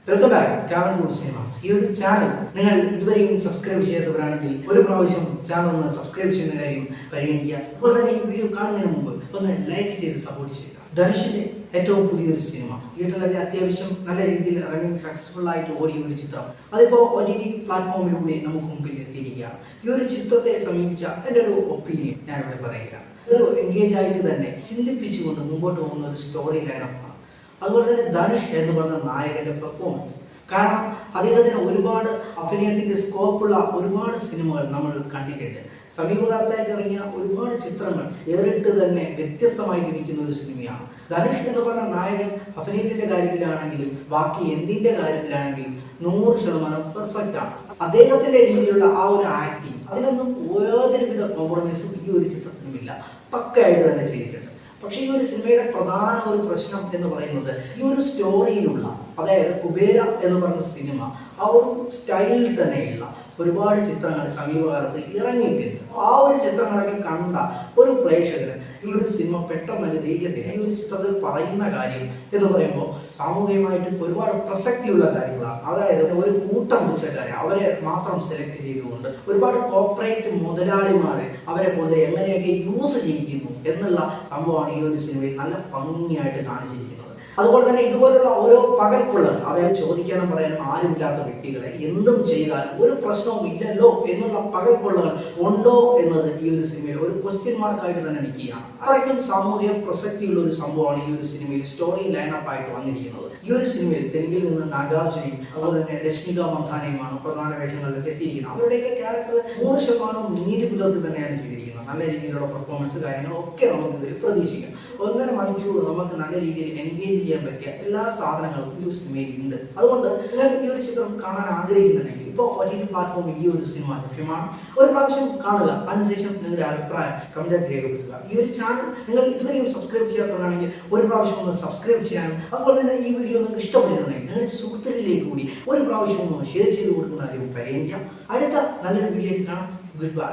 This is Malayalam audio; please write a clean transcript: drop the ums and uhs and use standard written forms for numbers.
Welcome back channel good cinemas. ഈ ഒരു ചാനൽ നിങ്ങൾ ഇതുവരെയും സബ്സ്ക്രൈബ് ചെയ്യാത്തവരാണെങ്കിൽ ഒരു പ്രാവശ്യം ചാനൽ ഒന്ന് സബ്സ്ക്രൈബ് ചെയ്യുന്ന കാര്യം പരിഗണിക്കുക. അപ്പോൾ തന്നെ ഈ വീഡിയോ കാണുന്നതിന് മുമ്പ് ഒന്ന് ലൈക്ക് ചെയ്ത് സപ്പോർട്ട് ചെയ്യുക. ധനുഷിന്റെ ഏറ്റവും പുതിയൊരു സിനിമ തിയേറ്ററിലൊക്കെ അത്യാവശ്യം നല്ല രീതിയിൽ റണ്ണിങ് സക്സസ്ഫുൾ ആയിട്ട് ഓടിയ ഒരു ചിത്രം അതിപ്പോൾ OTT പ്ലാറ്റ്ഫോമിലൂടെ നമുക്ക് മുമ്പിൽ എത്തിയിരിക്കുകയാണ്. ഈ ഒരു ചിത്രത്തെ സമീപിച്ച എൻ്റെ ഒരു ഒപ്പീനിയൻ ഞാനിവിടെ പറയുകയാണ്. ഒരു എൻഗേജ് ആയിട്ട് തന്നെ ചിന്തിപ്പിച്ചുകൊണ്ട് മുമ്പോട്ട് പോകുന്ന ഒരു സ്റ്റോറി ലൈനപ്പാണ്. അതുപോലെ തന്നെ ധനുഷ് എന്ന് പറഞ്ഞ നായകന്റെ പെർഫോമൻസ്, കാരണം അദ്ദേഹത്തിന് ഒരുപാട് അഭിനയത്തിന്റെ സ്കോപ്പുള്ള ഒരുപാട് സിനിമകൾ നമ്മൾ കണ്ടിട്ടുണ്ട്. സമീപകാലത്തായിട്ട് ഇറങ്ങിയ ഒരുപാട് ചിത്രങ്ങൾ ഏറിട്ട് തന്നെ വ്യത്യസ്തമായിട്ടിരിക്കുന്ന ഒരു സിനിമയാണ്. ധനുഷ് എന്ന് പറഞ്ഞ നായകൻ അഭിനയത്തിന്റെ കാര്യത്തിലാണെങ്കിലും ബാക്കി എന്തിന്റെ കാര്യത്തിലാണെങ്കിലും 100% പെർഫെക്റ്റ് ആണ്. അദ്ദേഹത്തിന്റെ രീതിയിലുള്ള ആ ഒരു ആക്ടിങ്, അതിനൊന്നും യാതൊരുവിധ കോംപ്രമൈസും ഈ ഒരു ചിത്രത്തിനുമില്ല. പക്കയായിട്ട് തന്നെ ചെയ്തിട്ടുണ്ട്. പക്ഷേ ഈ ഒരു സിനിമയുടെ പ്രധാന ഒരു പ്രശ്നം എന്ന് പറയുന്നത് ഈ ഒരു സ്റ്റോറിയിലുള്ള, അതായത് കുബേര എന്ന് പറഞ്ഞ സിനിമ ആ ഒരു സ്റ്റൈലിൽ തന്നെയുള്ള ഒരുപാട് ചിത്രങ്ങൾ സമീപകാലത്ത് ഇറങ്ങിയിട്ടുണ്ട്. ആ ഒരു ചിത്രങ്ങളൊക്കെ കണ്ട ഒരു പ്രേക്ഷകന് ഈ ഒരു സിനിമ പെട്ടെന്ന് ഗ്രഹിക്കത്തില്ല. ഈ ഒരു ചിത്രത്തിൽ പറയുന്ന കാര്യം എന്ന് പറയുമ്പോൾ സാമൂഹികമായിട്ട് ഒരുപാട് പ്രസക്തിയുള്ള കാര്യങ്ങളാണ്. അതായത് ഒരു കൂട്ടം പിടിച്ചക്കാരെ അവരെ മാത്രം സെലക്ട് ചെയ്തുകൊണ്ട് ഒരുപാട് കോർപ്പറേറ്റ് മുതലാളിമാരെ അവരെ കൊണ്ട് എങ്ങനെയൊക്കെ യൂസ് ചെയ്യിക്കുന്നു എന്നുള്ള സംഭവമാണ് ഈ ഒരു സിനിമയിൽ നല്ല ഭംഗിയായിട്ട് കാണിച്ചിരിക്കുന്നത്. അതുപോലെ തന്നെ ഇതുപോലുള്ള ഓരോ പകൽക്കൊള്ളൽ, അതായത് ചോദിക്കാനും പറയാനും ആരുമില്ലാത്ത വ്യക്തികളെ എന്തും ചെയ്താലും ഒരു പ്രശ്നവും ഇല്ലല്ലോ എന്നുള്ള പകൽക്കൊള്ളകൾ ഉണ്ടോ എന്നത് ഈ ഒരു സിനിമയിൽ ഒരു ക്വസ്റ്റ്യൻ മാർക്കായിട്ട് തന്നെ നിൽക്കുകയാണ്. അത്രയ്ക്കും സാമൂഹിക പ്രസക്തിയുള്ള ഒരു സംഭവമാണ് ഈ ഒരു സിനിമയിൽ സ്റ്റോറി ലൈനപ്പ് ആയിട്ട് വന്നിരിക്കുന്നത്. ഈ ഒരു സിനിമയിൽ തെലുങ്കിൽ നിന്ന് നാഗാർജുനയും അതുപോലെ തന്നെ രശ്മിക മന്ദാനയുമാണ് പ്രധാന വേഷങ്ങളിലേക്ക് എത്തിയിരിക്കുന്നത്. അവരുടെയൊക്കെ ക്യാരക്ടർ 100% നീതി പുലർത്തി തന്നെയാണ് ചെയ്തിരിക്കുന്നത്. നല്ല രീതിയിലുള്ള പെർഫോമൻസ് കാര്യങ്ങളൊക്കെ നമുക്ക് ഇതിൽ പ്രതീക്ഷിക്കാം. 1.5 മണിക്കൂർ നമുക്ക് നല്ല രീതിയിൽ എൻഗേജ് ചെയ്യാൻ പറ്റിയ എല്ലാ സാധനങ്ങളും ഈ ഒരു സിനിമയിൽ ഉണ്ട്. അതുകൊണ്ട് നിങ്ങൾ ഈ ഒരു ചിത്രം കാണാൻ ആഗ്രഹിക്കുന്നുണ്ടെങ്കിൽ ഇപ്പോൾ OTT പ്ലാറ്റ്ഫോമിൽ ഈ ഒരു സിനിമ ലഭ്യമാണ്. ഒരു പ്രാവശ്യം കാണുക, അതിനുശേഷം നിങ്ങളുടെ അഭിപ്രായം കമന്റായിട്ട് രേഖപ്പെടുത്തുക. ഈ ഒരു ചാനൽ നിങ്ങൾ ഇതുവരെയും സബ്സ്ക്രൈബ് ചെയ്യാത്തവരാണെങ്കിൽ ഒരു പ്രാവശ്യം ഒന്ന് സബ്സ്ക്രൈബ് ചെയ്യാനും അതുപോലെ തന്നെ ഈ വീഡിയോ നിങ്ങൾക്ക് ഇഷ്ടപ്പെട്ടിട്ടുണ്ടെങ്കിൽ നിങ്ങളുടെ സുഹൃത്തുക്കളിലേക്ക് കൂടി ഒരു പ്രാവശ്യം ഒന്ന് ഷെയർ ചെയ്ത് കൊടുക്കുന്ന കാര്യം പരിഗണിക്കാം. അടുത്ത നല്ലൊരു വീഡിയോ ആയിട്ട് കാണാം. Good bye.